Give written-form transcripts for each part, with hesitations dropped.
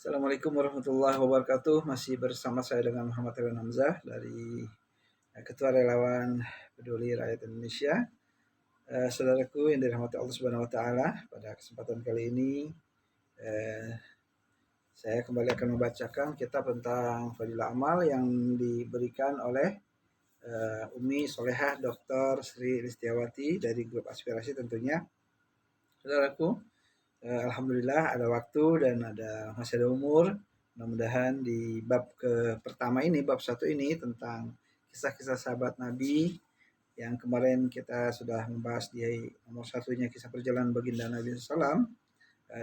Assalamualaikum warahmatullahi wabarakatuh. Masih bersama saya dengan Muhammad Irwan Hamzah dari Ketua Relawan Peduli Rakyat Indonesia. Saudaraku yang dirahmati Allah Subhanahu wa taala, pada kesempatan kali ini eh, saya kembali akan membacakan kitab tentang Fadilah Amal yang diberikan oleh Umi Solehah Dr. Sri Listiawati dari grup aspirasi tentunya. Saudaraku, alhamdulillah ada waktu dan masih ada umur. Mudah-mudahan di bab pertama ini, bab 1 ini tentang kisah-kisah sahabat Nabi yang kemarin kita sudah membahas di nomor satunya kisah perjalanan baginda Nabi SAW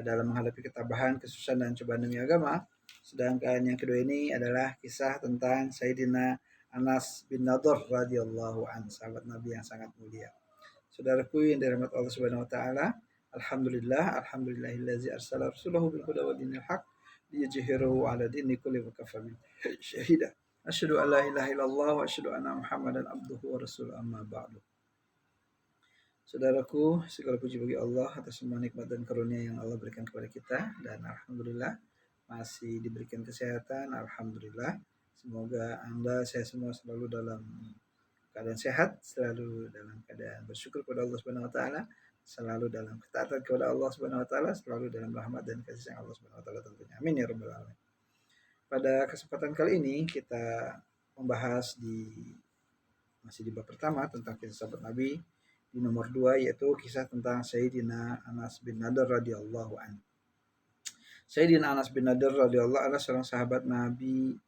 dalam menghadapi ketabahan, kesusahan dan cobaan demi agama. Sedangkan yang kedua ini adalah kisah tentang Sayyidina Anas bin Nadhr radhiyallahu anhu, sahabat Nabi yang sangat mulia. Saudaraku yang dirahmati Allah Subhanahu wa taala, alhamdulillahillazi arsala rasulahu bil huda wa dinil haq liyuzhirahu 'ala dini kulli wa kafa billahi syahida. Asyhadu an la ilaha illallah wa asyhadu anna Muhammadan abduhu wa rasuluhu amma ba'du. Saudaraku, segala puji bagi Allah atas semua nikmat dan karunia yang Allah berikan kepada kita, dan alhamdulillah masih diberikan kesehatan. Alhamdulillah. Semoga Anda, saya semua selalu dalam keadaan sehat, selalu dalam keadaan bersyukur kepada Allah Subhanahu wa taala, selalu dalam ketaatan kepada Allah Subhanahu wa taala, selalu dalam rahmat dan kasih sayang Allah Subhanahu wa taala tentunya. Amin ya rabbal alamin. Pada kesempatan kali ini kita membahas masih di bab pertama tentang kisah sahabat Nabi, di nomor 2 yaitu kisah tentang Sayyidina Anas bin Nadhr radhiyallahu anhu. Sayyidina Anas bin Nadhr radhiyallahu anhu seorang sahabat Nabi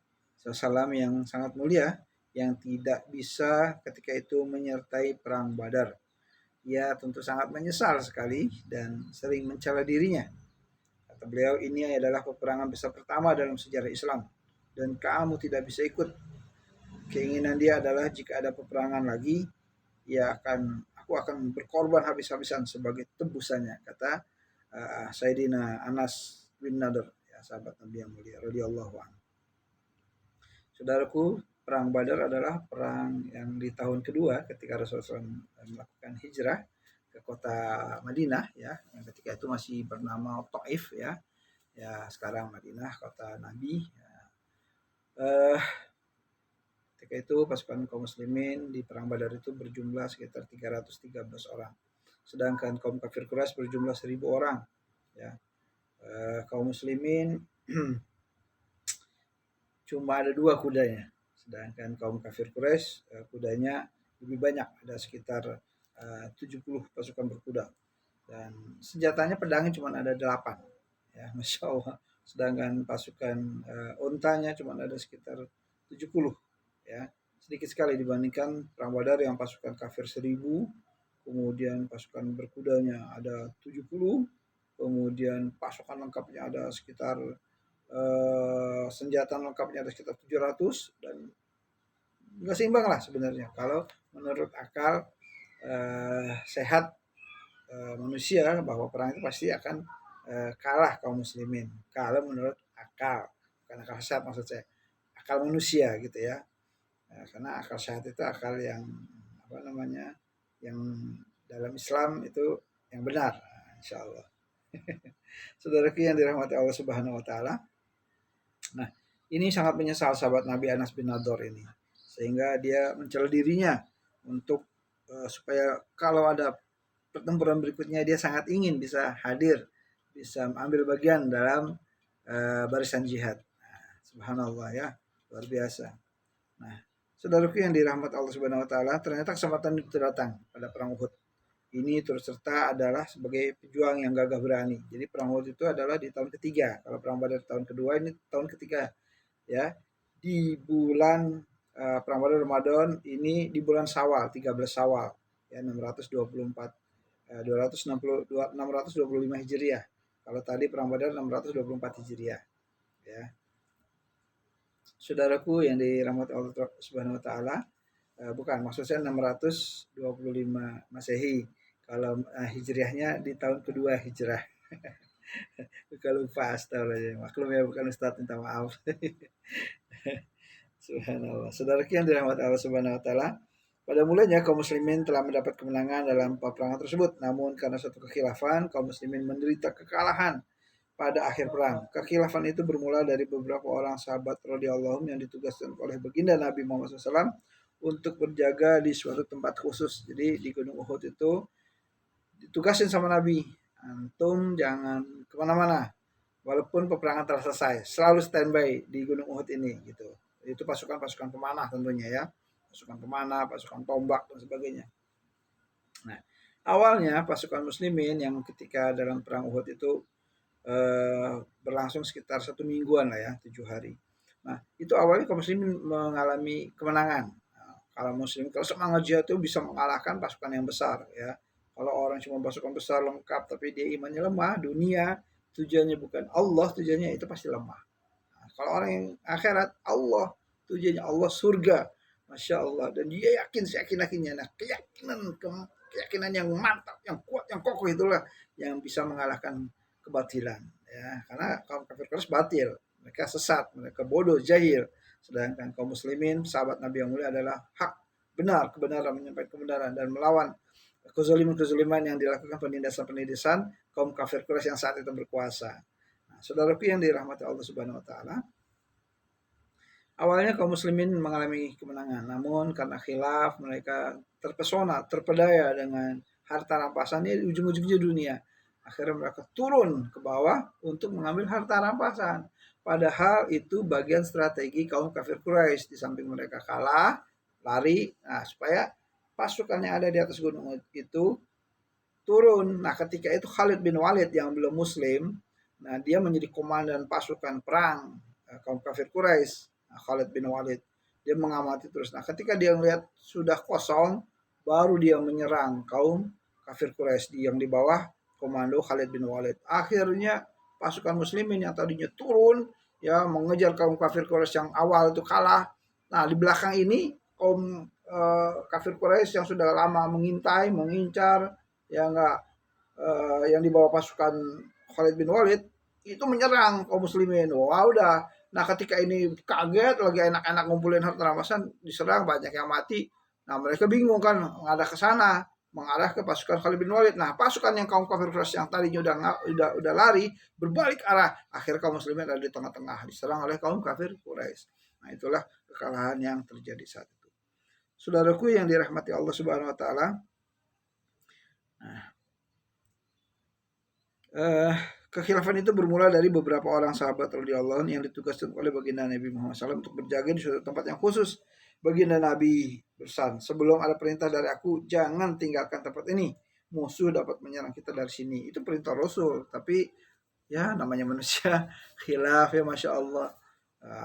SAW yang sangat mulia, yang tidak bisa ketika itu menyertai perang Badar. Ia tentu sangat menyesal sekali dan sering mencela dirinya. Kata beliau, ini adalah peperangan besar pertama dalam sejarah Islam dan kamu tidak bisa ikut. Keinginan dia adalah jika ada peperangan lagi, aku akan berkorban habis-habisan sebagai tebusannya, kata Sayyidina Anas bin Nadhr, ya, sahabat Nabi yang mulia radhiyallahu anhu. Saudaraku, perang Badar adalah perang yang di tahun kedua ketika Rasulullah SAW melakukan hijrah ke kota Madinah, ya, yang ketika itu masih bernama Taif, ya, sekarang Madinah, kota Nabi. Ya. Ketika itu pasukan kaum muslimin di perang Badar itu berjumlah sekitar 313 orang, sedangkan kaum kafir Quraisy berjumlah 1000 orang. Ya. Kaum muslimin cuma ada 2 kudanya, sedangkan kaum kafir Quraisy kudanya lebih banyak, ada sekitar 70 pasukan berkuda, dan senjatanya pedangnya cuma ada 8, ya, Masya Allah. Sedangkan pasukan untanya cuma ada sekitar 70, ya, sedikit sekali dibandingkan perang Badar yang pasukan kafir 1000, kemudian pasukan berkudanya ada 70, kemudian pasukan lengkapnya ada sekitar senjata lengkapnya ada sekitar 700, dan nggak seimbang lah sebenarnya kalau menurut akal sehat manusia, bahwa perang itu pasti akan kalah kaum muslimin kalau menurut akal, bukan akal sehat maksud saya, akal manusia gitu ya. Karena akal sehat itu akal yang yang dalam Islam itu yang benar, insya Allah. Saudaraku yang dirahmati Allah Subhanahu wa taala, nah, ini sangat menyesal sahabat Nabi Anas bin Nadhr ini, sehingga dia mencela dirinya untuk supaya kalau ada pertempuran berikutnya dia sangat ingin bisa hadir, bisa ambil bagian dalam barisan jihad. Nah, subhanallah, ya, luar biasa. Nah, saudaraku yang dirahmati Allah Subhanahu wa taala, ternyata kesempatan itu datang pada perang Uhud. Ini turut serta adalah sebagai pejuang yang gagah berani. Jadi perang Uhud itu adalah di tahun ketiga. Kalau perang Badar tahun kedua, ini tahun ketiga, ya. Di bulan perang Badar Ramadan, ini di bulan Syawal, 13 Syawal, ya, 625 Hijriah. Kalau tadi perang Badar 624 Hijriah, ya. Saudaraku yang dirahmati Allah Subhanahu wa taala, bukan, maksud saya 625 Masehi. Kalau Hijriahnya di tahun kedua Hijrah. Lupa lupa, astagfirullah. Maklum ya, bukan Ustaz, minta maaf. Subhanallah. Saudaraku yang dirahmati Allah Subhanahu wa taala, pada mulanya kaum muslimin telah mendapat kemenangan dalam peperangan tersebut, namun karena suatu kekhilafan kaum muslimin menderita kekalahan pada akhir perang. Kekhilafan itu bermula dari beberapa orang sahabat radhiyallahu yang ditugaskan oleh baginda Nabi Muhammad SAW untuk berjaga di suatu tempat khusus. Jadi di Gunung Uhud itu ditugasin sama Nabi, antum jangan kemana-mana, walaupun peperangan telah selesai, selalu standby di Gunung Uhud ini gitu. Itu pasukan-pasukan pemanah tentunya ya, pasukan pemanah, pasukan tombak dan sebagainya. Nah, awalnya pasukan muslimin yang ketika dalam perang Uhud itu berlangsung sekitar 1 mingguan lah ya, 7 hari. Nah, itu awalnya kaum muslimin mengalami kemenangan. Nah, kalau semangat jihad itu bisa mengalahkan pasukan yang besar ya. Kalau orang cuma pasukan besar lengkap tapi dia imannya lemah, dunia tujuannya bukan Allah, tujuannya itu pasti lemah. Nah, kalau orang yang akhirat, Allah tujuannya Allah surga, masya Allah, dan dia yakin seyakin-yakinnya. Nah, keyakinan yang mantap, yang kuat, yang kokoh itulah yang bisa mengalahkan kebatilan ya, karena kaum kafir Quraisy batil, mereka sesat, mereka bodoh, jahil, sedangkan kaum muslimin sahabat Nabi yang mulia adalah hak, benar, kebenaran, menyampaikan kebenaran dan melawan kezaliman yang dilakukan penindasan kaum kafir Quraisy yang saat itu berkuasa. Nah, saudaraku yang dirahmati Allah Subhanahu wa taala, awalnya kaum muslimin mengalami kemenangan, namun karena khilaf mereka terpesona, terpedaya dengan harta rampasannya, ujung-ujungnya dunia. Akhirnya mereka turun ke bawah untuk mengambil harta rampasan. Padahal itu bagian strategi kaum kafir Quraisy. Di samping mereka kalah, lari, nah supaya pasukan yang ada di atas gunung itu turun. Nah ketika itu Khalid bin Walid yang belum muslim, nah dia menjadi komandan pasukan perang kaum kafir Quraisy. Nah, Khalid bin Walid dia mengamati terus. Nah ketika dia melihat sudah kosong, baru dia menyerang kaum kafir Quraisy yang di bawah komando Khalid bin Walid. Akhirnya pasukan muslimin yang tadinya turun ya mengejar kaum kafir Quraisy yang awal itu kalah. Nah di belakang ini kaum kafir Quraisy yang sudah lama mengintai, mengincar, ya enggak, yang dibawa pasukan Khalid bin Walid itu menyerang kaum muslimin. Wah udah. Nah ketika ini kaget lagi enak-enak ngumpulin harta rampasan, diserang banyak yang mati. Nah mereka bingung kan mengarah ke sana, mengarah ke pasukan Khalid bin Walid. Nah pasukan yang kaum kafir Quraisy yang tadinya udah lari berbalik arah. Akhir kaum muslimin ada di tengah-tengah diserang oleh kaum kafir Quraisy. Nah itulah kekalahan yang terjadi saat itu. Saudaraku yang dirahmati Allah Subhanahu wa taala. Nah, kekhilafan itu bermula dari beberapa orang sahabat radhiyallahu anhum yang ditugaskan oleh baginda Nabi Muhammad SAW untuk berjaga di suatu tempat yang khusus. Baginda Nabi bersan, sebelum ada perintah dari aku, jangan tinggalkan tempat ini. Musuh dapat menyerang kita dari sini. Itu perintah Rasul. Tapi ya namanya manusia khilaf ya masya Allah.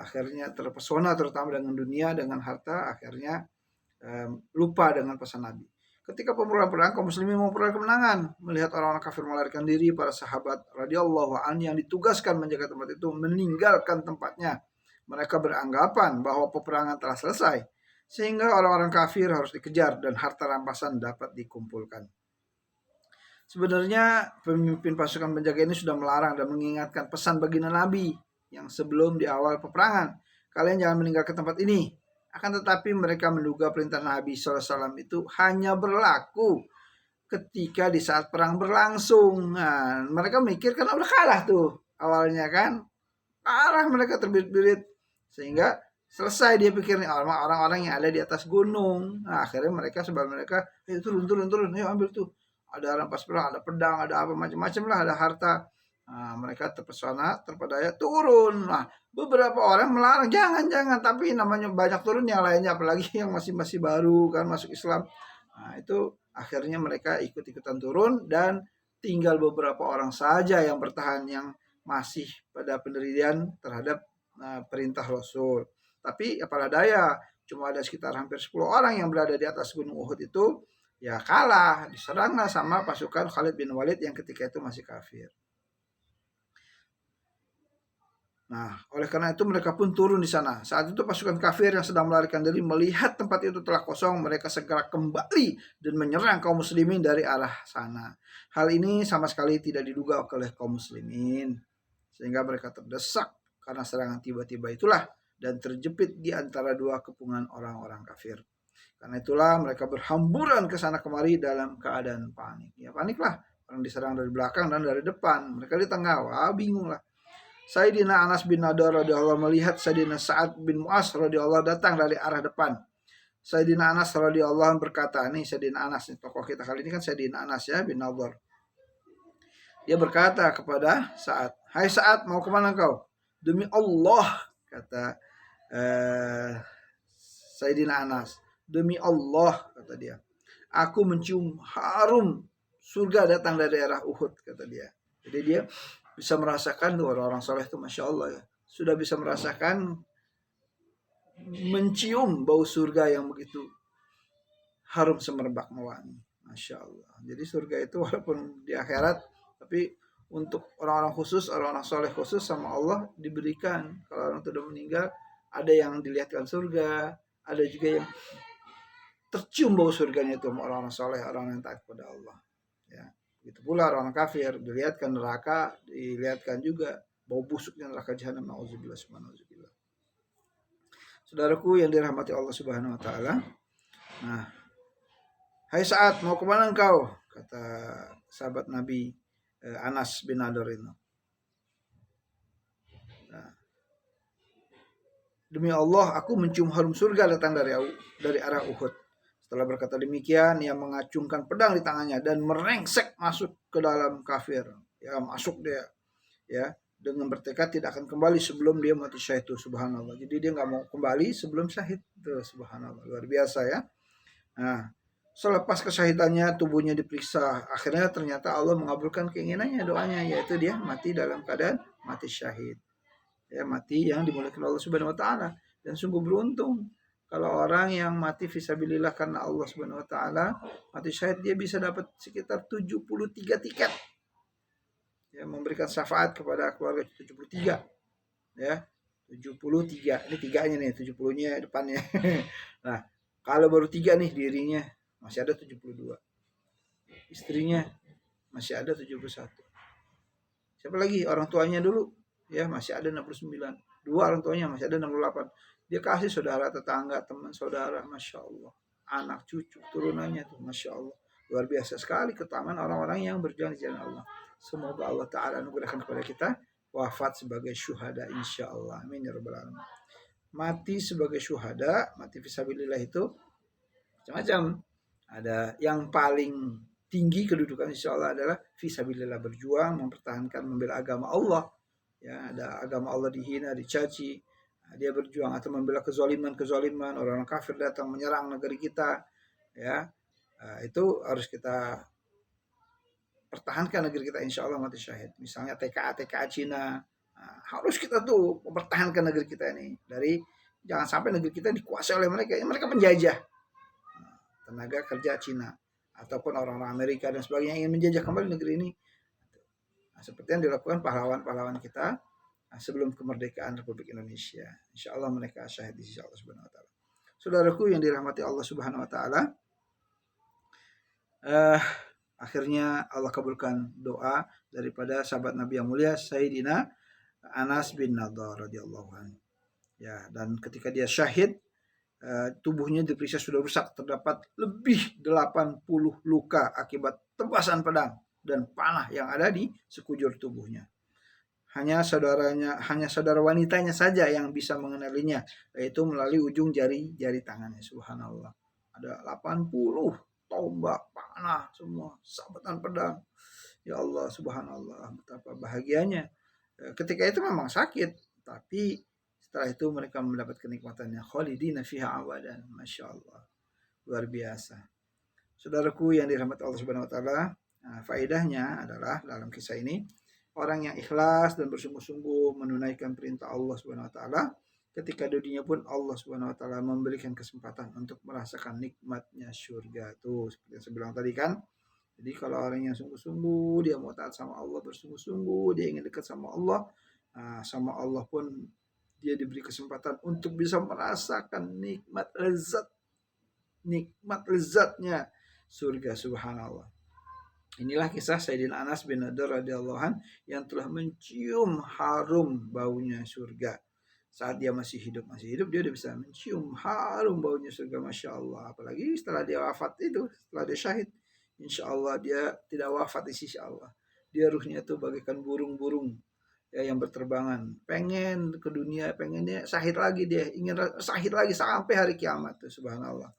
Akhirnya terpesona terutama dengan dunia, dengan harta. Akhirnya lupa dengan pesan Nabi. Ketika pemulaan perang, kaum muslimin memperoleh kemenangan. Melihat orang-orang kafir melarikan diri, para sahabat radhiyallahu anhu yang ditugaskan menjaga tempat itu meninggalkan tempatnya. Mereka beranggapan bahwa peperangan telah selesai, sehingga orang-orang kafir harus dikejar dan harta rampasan dapat dikumpulkan. Sebenarnya pemimpin pasukan penjaga ini sudah melarang dan mengingatkan pesan baginda Nabi yang sebelum di awal peperangan. Kalian jangan meninggalkan tempat ini. Akan tetapi mereka menduga perintah Nabi SAW itu hanya berlaku ketika di saat perang berlangsung. Nah, mereka mikir kan udah kalah tuh awalnya kan. Kalah mereka terbirit-birit. Sehingga selesai dia pikirnya orang-orang yang ada di atas gunung. Nah, akhirnya mereka sebab mereka turun, ayo ambil tuh. Ada rampas perang, ada pedang, ada apa macam-macam lah, ada harta. Nah, mereka terpesona, terpedaya, turun. Nah, beberapa orang melarang, jangan, tapi namanya banyak turun yang lainnya, apalagi yang masih baru kan masuk Islam. Nah, itu akhirnya mereka ikut-ikutan turun dan tinggal beberapa orang saja yang bertahan, yang masih pada pendirian terhadap perintah Rasul. Tapi apalah daya, cuma ada sekitar hampir 10 orang yang berada di atas gunung Uhud itu, ya kalah, diseranglah sama pasukan Khalid bin Walid yang ketika itu masih kafir. Nah, oleh karena itu mereka pun turun di sana. Saat itu pasukan kafir yang sedang melarikan diri melihat tempat itu telah kosong, mereka segera kembali dan menyerang kaum muslimin dari arah sana. Hal ini sama sekali tidak diduga oleh kaum muslimin, sehingga mereka terdesak karena serangan tiba-tiba itulah dan terjepit di antara dua kepungan orang-orang kafir. Karena itulah mereka berhamburan ke sana kemari dalam keadaan panik. Ya paniklah, Orang diserang dari belakang dan dari depan. Mereka di tengah. Wah, bingung lah. Sayyidina Anas bin Nadar radhiyallahu melihat Sayyidina Sa'ad bin Mu'az radhiyallahu datang dari arah depan. Sayyidina Anas radhiyallahu berkata, nih Sayyidina Anas, nih tokoh kita kali ini kan Sayyidina Anas ya bin Nadar. Dia berkata kepada Sa'ad, "Hai Sa'ad, mau kemana kau?" "Demi Allah," kata Sayyidina Anas, "demi Allah," kata dia, "aku mencium harum surga datang dari daerah Uhud," kata dia. Jadi dia bisa merasakan tuh orang-orang soleh itu, Masya Allah ya, sudah bisa merasakan mencium bau surga yang begitu harum semerbak wangi. Masya Allah. Jadi surga itu walaupun di akhirat, tapi untuk orang-orang khusus, orang-orang soleh khusus sama Allah diberikan. Kalau orang sudah meninggal, ada yang dilihatkan surga, ada juga yang tercium bau surganya itu orang-orang soleh, orang yang taat kepada Allah. Ya, begitu pula orang kafir dilihatkan neraka, dilihatkan juga bau busuknya neraka jahanam. Nauzubillah subhanallah. Saudaraku yang dirahmati Allah Subhanahu wa taala. Nah, "Hai Sa'ad, mau kemana engkau?" kata sahabat Nabi Anas bin Nadar itu. Nah, "Demi Allah, aku mencium harum surga datang dari arah Uhud." Setelah berkata demikian, ia mengacungkan pedang di tangannya dan merengsek masuk ke dalam kafir. Ya, masuk dia. Ya, dengan bertekad tidak akan kembali sebelum dia mati syahid. Tuh, subhanallah. Jadi dia nggak mau kembali sebelum syahid. Tuh, subhanallah. Luar biasa ya. Nah, selepas kesyahidannya tubuhnya diperiksa. Akhirnya ternyata Allah mengabulkan keinginannya, doanya, yaitu dia mati dalam keadaan mati syahid. Ya, mati yang dimuliakan Allah Subhanahu wa taala. Dan sungguh beruntung kalau orang yang mati fisabilillah karena Allah Subhanahu wa taala, mati syahid, dia bisa dapat sekitar 73 tiket. Ya, memberikan syafaat kepada keluarga 73. Ya, 73. Ini tiganya nih, 70-nya depannya. Nah, kalau baru 3 nih dirinya, masih ada 72. Istrinya masih ada 71. Siapa lagi? Orang tuanya dulu, ya masih ada 69. 2 orang tuanya masih ada 68. Dia kasih saudara, tetangga, teman saudara, Masya Allah. Anak, cucu, turunannya tuh, Masya Allah. Luar biasa sekali keutamaan orang-orang yang berjalan di jalan Allah. Semoga Allah Ta'ala anugerahkan kepada kita wafat sebagai syuhada, insya Allah. Amin ya rabbal alamin. Mati sebagai syuhada, mati fisabilillah itu macam-macam. Ada yang paling tinggi kedudukan insya Allah adalah fisabilillah, berjuang mempertahankan membela agama Allah. Ya, ada agama Allah dihina, dicaci, dia berjuang atau membela kezaliman orang-orang kafir datang menyerang negeri kita, ya, itu harus kita pertahankan negeri kita, insya Allah mati syahid. Misalnya TKA Cina, harus kita tuh mempertahankan negeri kita ini dari jangan sampai negeri kita dikuasai oleh mereka. Mereka penjajah, tenaga kerja Cina ataupun orang-orang Amerika dan sebagainya ingin menjajah kembali negeri ini. Nah, seperti yang dilakukan pahlawan-pahlawan kita sebelum kemerdekaan Republik Indonesia. Insya Allah mereka syahid di sisi Allah Subhanahu wa taala. Saudaraku yang dirahmati Allah Subhanahu wa taala, akhirnya Allah kabulkan doa daripada sahabat Nabi yang mulia Sayyidina Anas bin Nadar radhiyallahu anhu. Ya, dan ketika dia syahid, tubuhnya diperiksa sudah rusak, terdapat lebih 80 luka akibat tebasan pedang dan panah yang ada di sekujur tubuhnya. Hanya saudara wanitanya saja yang bisa mengenalinya, yaitu melalui ujung jari tangannya. Subhanallah. Ada 80 tombak, panah, semua sabetan pedang. Ya Allah, subhanallah, betapa bahagianya. Ketika itu memang sakit, tapi setelah itu mereka mendapat kenikmatannya. Khalidina fiha abadan. Masya Allah. Luar biasa. Saudaraku yang dirahmati Allah Subhanahu wa taala, faedahnya adalah dalam kisah ini, orang yang ikhlas dan bersungguh-sungguh menunaikan perintah Allah Subhanahu wa taala, ketika dunia pun Allah Subhanahu wa taala memberikan kesempatan untuk merasakan nikmatnya surga. Tuh, seperti yang saya bilang tadi kan. Jadi kalau orang yang sungguh-sungguh dia mau taat sama Allah, bersungguh-sungguh dia ingin dekat sama Allah pun dia diberi kesempatan untuk bisa merasakan nikmat lezatnya surga. Subhanallah. Inilah kisah Sayyidina Anas bin Nadar radhiyallahu anhu yang telah mencium harum baunya surga. Saat dia masih hidup dia udah bisa mencium harum baunya surga, Masya Allah. Apalagi setelah dia wafat itu, setelah dia syahid, insya Allah dia tidak wafat di sisi Allah. Dia ruhnya itu bagaikan burung-burung ya yang berterbangan. Pengen ke dunia, pengennya syahid lagi dia, ingin syahid lagi sampai hari kiamat tuh subhanallah.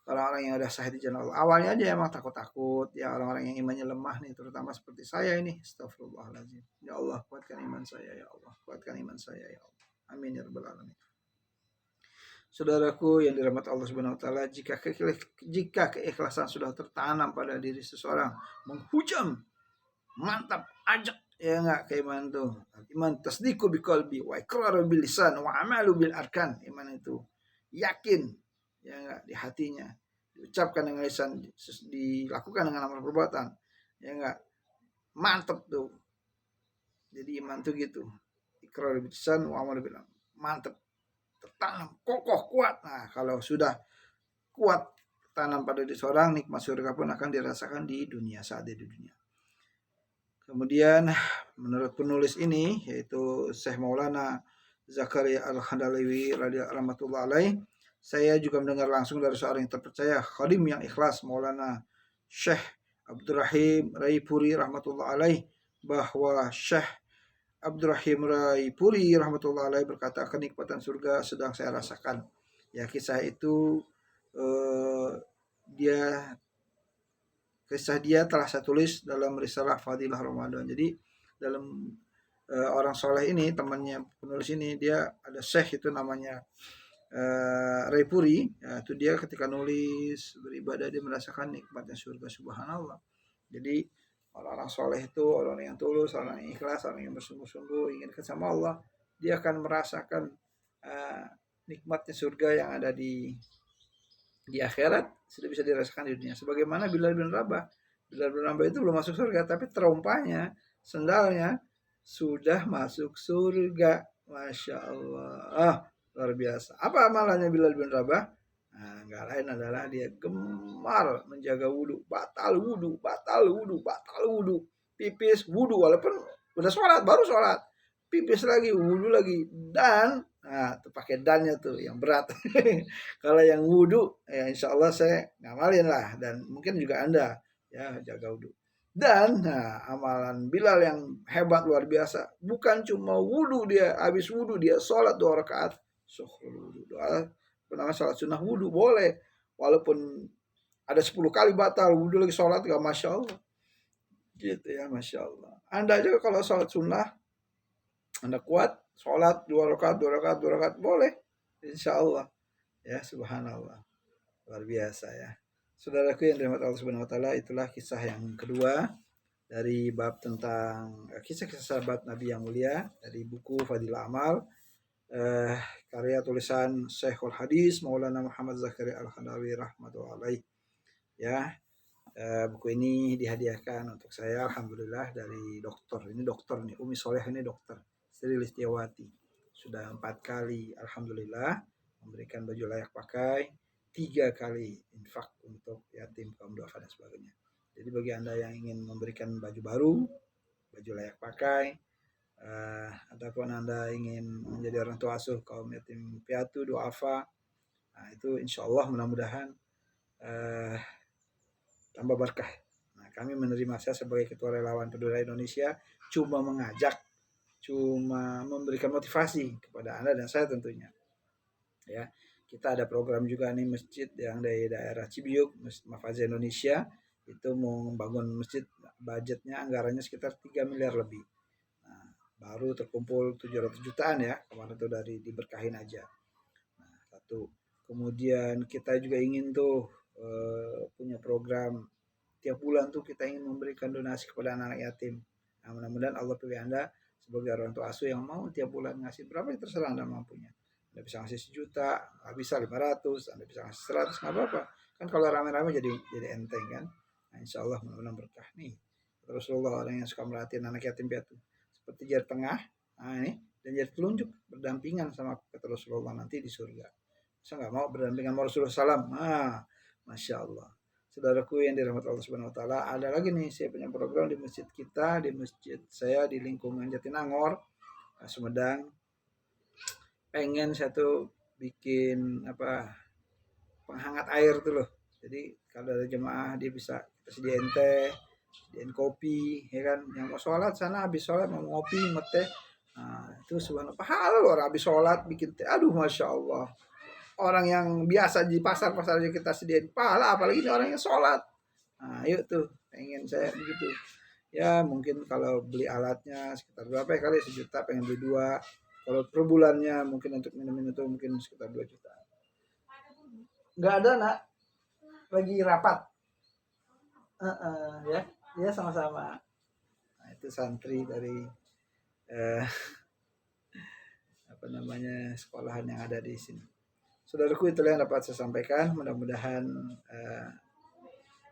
Orang-orang yang udah syahid di jalan Allah. Awalnya aja emang takut-takut ya, orang-orang yang imannya lemah nih, terutama seperti saya ini. Astagfirullahaladzim. Ya Allah kuatkan iman saya ya Allah, kuatkan iman saya ya Allah. Amin ya rabbal alamin. Saudaraku yang dirahmati Allah Subhanahu wa taala, jika keikhlasan sudah tertanam pada diri seseorang, menghujam, mantap, ajak ya enggak keimanan itu. Iman tasdiqu biqalbi wa iqraru bil lisan wa amalu bil arkan. Iman itu yakin ya enggak di hatinya, diucapkan dengan lisan, dilakukan dengan amal perbuatan. Ya enggak? Mantap tuh. Jadi iman tuh gitu. Iqraru bil lisan wa amalu bil arkan. Mantap, tertanam, kokoh, kuat. Nah, kalau sudah kuat tanam pada diri seorang, nikmat surga pun akan dirasakan di dunia, saat di dunia. Kemudian menurut penulis ini, yaitu Syekh Maulana Zakaria Al-Khandalawi rahmatullah alaih, saya juga mendengar langsung dari seorang yang terpercaya, khadim yang ikhlas, Maulana Syekh Abdurrahim Raipuri rahmatullah alaih, bahwa Syekh Abdurrahim Raipuri rahmatullah alaih berkata, kenikmatan surga sedang saya rasakan. Ya, kisah itu kisah dia telah saya tulis dalam risalah Fadilah Ramadan. Jadi dalam orang soleh ini, temannya penulis ini, dia ada syekh itu namanya Raipuri. Ya, itu dia ketika nulis beribadah dia merasakan nikmatnya surga, subhanallah. Jadi orang-orang soleh itu orang yang tulus, orang yang ikhlas, orang yang bersungguh-sungguh ingin dekat sama Allah, dia akan merasakan nikmatnya surga yang ada di akhirat sudah bisa dirasakan di dunia. Sebagaimana Bilal bin Rabah. Bilal bin Rabah itu belum masuk surga, tapi terompanya, sendalnya sudah masuk surga. Masya Allah. Luar biasa. Apa amalannya Bilal bin Rabah? Nah, nggak lain adalah dia gemar menjaga wudhu, batal wudhu, pipis wudhu, walaupun udah sholat, baru sholat, pipis lagi, wudhu lagi, dan tuh pakai dannya tuh yang berat. Kalau yang wudhu ya insya Allah saya ngamalin lah, dan mungkin juga Anda ya jaga wudhu. Dan amalan Bilal yang hebat luar biasa, bukan cuma wudhu, dia habis wudhu dia sholat 2 rakaat wudhu, doa bernama sholat sunnah wudhu boleh, walaupun ada 10 kali batal wudhu lagi sholat, gak masya Allah gitu ya, masya Allah. Anda juga kalau sholat sunnah Anda kuat, sholat 2 rakaat boleh, insya Allah ya, subhanallah, luar biasa ya. Saudaraku yang dirahmati Allah Subhanahu wa taala, itulah kisah yang kedua dari bab tentang kisah-kisah sahabat Nabi yang mulia dari buku Fadilah Amal, karya tulisan Syekhul Hadis Maulana Muhammad Zakaria Al-Khandalawi rahmatullahi alaih. Ya, buku ini dihadiahkan untuk saya alhamdulillah dari dokter. Ini dokter nih, Umi Soleh ini dokter, Sri Listiawati. Sudah 4 kali alhamdulillah memberikan baju layak pakai, 3 kali infak untuk yatim, kaum duafa dan sebagainya. Jadi bagi Anda yang ingin memberikan baju baru, baju layak pakai, ataupun Anda ingin menjadi orang tua asuh kaum yatim piatu duafa, itu insya Allah mudah-mudahan tambah berkah. Nah, kami menerima, saya sebagai Ketua Relawan Peduli Indonesia cuma mengajak, cuma memberikan motivasi kepada Anda dan saya tentunya. Ya, kita ada program juga nih, masjid yang dari daerah Cibiuk, Mafaza Indonesia, itu mau membangun masjid, budgetnya anggarannya sekitar 3 miliar lebih. Nah, baru terkumpul 700 jutaan ya, kemarin itu dari diberkahin aja. Nah, satu. Kemudian kita juga ingin tuh punya program tiap bulan tuh kita ingin memberikan donasi kepada anak-anak yatim. Nah, mudah-mudahan Allah pilih Anda sebagai orang tua asuh yang mau tiap bulan ngasih berapa yang terserah Anda mampunya. Anda bisa ngasih 1 juta, bisa 500, Anda bisa ngasih 100, nggak apa-apa. Kan kalau rame-rame jadi enteng kan. Nah, insya Allah mudah-mudahan berkah nih. Rasulullah orang yang suka merhatiin anak yatim piatu. Seperti jari tengah, nah ini, dan jari telunjuk berdampingan sama kata Rasulullah nanti di surga. Saya nggak mau berdampingan sama Rasulullah SAW. Masya Allah. Saudaraku yang dirahmati Allah Subhanahu wa taala, ada lagi nih saya punya program di masjid kita, di masjid saya di lingkungan Jatinangor, Sumedang. Pengen saya tuh bikin penghangat air tuh loh. Jadi kalau ada jemaah dia bisa, sediain teh, sediain kopi, ya kan. Yang mau sholat sana, habis sholat mau ngopi, mau teh. Nah, itu subhanallah pahala loh orang habis sholat bikin teh. Aduh, masya Allah. Orang yang biasa di pasar-pasar aja kita sediain pahala, apalagi ini orang yang sholat. Nah, yuk tuh, pengen saya begitu. Ya mungkin kalau beli alatnya sekitar berapa ya kali 1 juta, pengen beli 2. Kalau per bulannya mungkin untuk minum itu mungkin sekitar 2 juta. Nggak ada nak, lagi rapat. Ya, ya sama-sama. Nah, itu santri dari eh, apa namanya sekolahan yang ada di sini. Saudaraku, itulah yang dapat saya sampaikan. Mudah-mudahan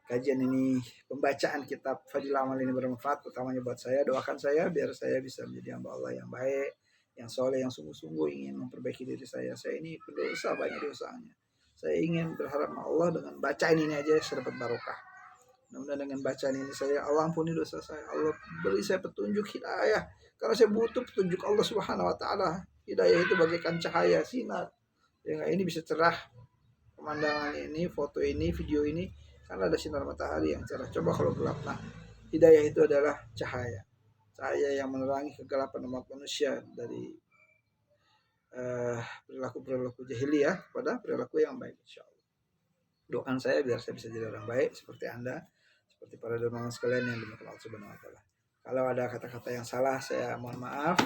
kajian ini, pembacaan kitab Fadhilul Amal ini bermanfaat, utamanya buat saya. Doakan saya biar saya bisa menjadi hamba Allah yang baik, yang soleh, yang sungguh-sungguh ingin memperbaiki diri saya. Saya ini pendosa, banyak dosanya. Saya ingin berharap sama Allah dengan bacaan ini aja saya dapat barokah. Mudah-mudahan dengan bacaan ini saya, Allah ampuni dosa saya, Allah beri saya petunjuk hidayah, karena saya butuh petunjuk Allah Subhanahu Wa Taala. Hidayah itu bagaikan cahaya sinar, ya ini bisa cerah pemandangan ini, foto ini, video ini, karena ada sinar matahari yang cerah. Coba kalau gelap, nah hidayah itu adalah cahaya, cahaya yang menerangi kegelapan umat manusia dari perilaku-perilaku jahiliyah pada perilaku yang baik, insya Allah. Doakan saya biar saya bisa jadi orang baik seperti Anda, seperti para dermawan sekalian yang dimuliakan Allah Subhanahu Wa Taala. Kalau ada kata-kata yang salah, saya mohon maaf.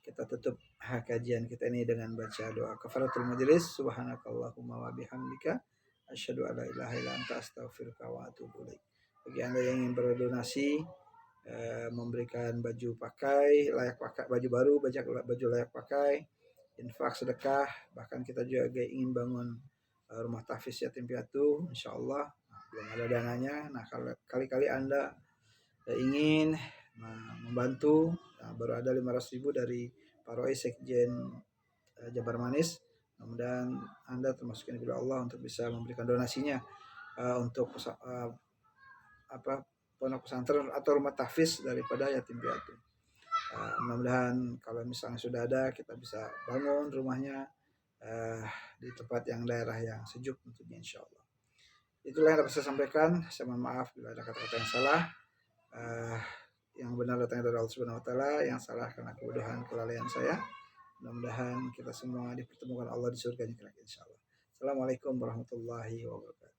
Kita tutup kajian kita ini dengan baca doa kafaratul majlis. Subhanakallahumma wa bihamdika asyhadu an la ilaha illa anta astaghfiruka wa atubu ilaik. Bagi Anda yang ingin berdonasi, memberikan baju pakai, layak pakai, baju baru, baju layak pakai, infak, sedekah, bahkan kita juga ingin bangun rumah tahfiz yatim piatu, insyaallah. Belum ada dananya. Nah, kali-kali Anda ingin membantu, baru ada 500.000 dari Pak Roy Sekjen Jabar Manis. Mudah-mudahan Anda termasuk yang dipilih Allah untuk bisa memberikan donasinya untuk pondok pesantren atau rumah tahfiz daripada yatim piatu. Mudah-mudahan kalau misalnya sudah ada, kita bisa bangun rumahnya di tempat yang daerah yang sejuk tentunya, insya Allah. Itulah yang dapat saya sampaikan. Saya mohon maaf bila ada kata-kata yang salah. Yang benar datangnya dari Allah Subhanahu Wa Taala, yang salah karena kebodohan kelalaian saya. Mudah-mudahan kita semua dipertemukan Allah di surganya kelak, insya Allah. Assalamualaikum warahmatullahi wabarakatuh.